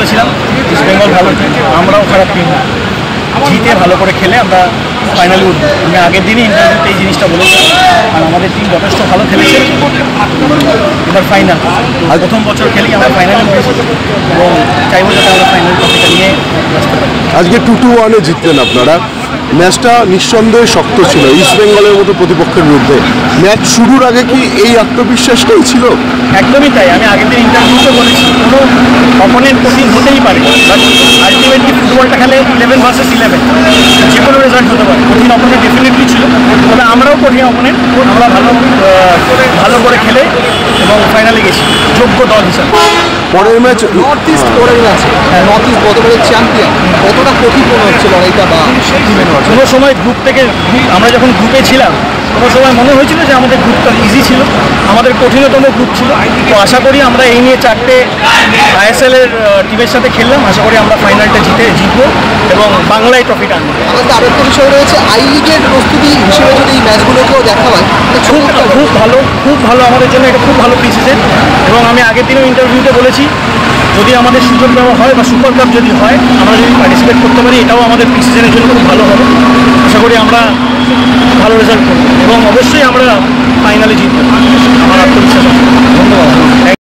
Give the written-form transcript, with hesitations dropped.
বলেছিলাম ইস্ট বেঙ্গল ভালো টিম, আমরাও খারাপ টিম না, জিতে ভালো করে খেলে আমরা ফাইনালে উঠবো। আমি আগের দিনই ইন্টারভিউতে এই জিনিসটা বলেছিলাম, আর আমাদের টিম যথেষ্ট ভালো খেলেছে। এবার ফাইনাল, আর প্রথম বছর খেলেই আমরা ফাইনালে উঠেছি এবং চাইবো যাতে আমরা ফাইনাল ট্রফিটা নিয়ে আসতে পারি। আজকে 2-1-এ জিতলেন আপনারা। ম্যাচটা নিঃসন্দেহে শক্ত ছিল ইস্ট বেঙ্গলের মতো প্রতিপক্ষের বিরুদ্ধে। ম্যাচ শুরুর আগে কি এই আত্মবিশ্বাসটাই ছিল? একদমই তাই। আমি আগের দিন ইন্টারভিউতে বলেছি কোনো অপোনেন্ট কঠিন হতেই পারে, বাট আলটিমেটলি ফুটবলটা খেলে 11 ভার্সেস 11, যে কোনো রেজাল্ট হতে পারে। কঠিন অপোনেন্ট ডেফিনেটলি ছিল, তবে আমরাও কঠিন অপোনেন্ট, আমরা ভালো করে খেলে এবং ফাইনালে গেছি যোগ্য দল হিসাবে। পরের ম্যাচ নর্থ ইস্ট পরের ম্যাচে নর্থ ইস্ট গতবারের চ্যাম্পিয়ন, কতটা কঠিন মনে হচ্ছে লড়াইটা বা টিমের লড়াই? কোনো সময় গ্রুপ থেকে আমরা যখন গ্রুপে ছিলাম কোনো সময় মনে হয়েছিল যে আমাদের গ্রুপটা ইজি ছিল, আমাদের কঠিনতম গ্রুপ ছিল। তো আশা করি আমরা এই নিয়ে 4টে ISL এর টিমের সাথে খেললাম, আশা করি আমরা ফাইনালটা জিতবো এবং বাংলায় ট্রফিটা আনবো। আমাদের আরেকটা বিষয় রয়েছে, আই লিগের প্রস্তুতি হিসেবে যদি এই ম্যাচগুলোকেও দেখা হয় খুব ভালো আমাদের জন্য, এটা খুব ভালো প্রিসিজন। এবং আমি আগের দিনও ইন্টারভিউতে বলেছি যদি আমাদের সুযোগ দেওয়া হয় বা সুপার কাপ যদি হয়, আমরা যদি পার্টিসিপেট করতে পারি, এটাও আমাদের প্রিসিজনের জন্য খুব ভালো হবে। আশা করি আমরা ভালো রেজাল্ট করব এবং অবশ্যই আমরা ফাইনালে জিতবো, আমার আত্মবিশ্বাস আছে। ধন্যবাদ।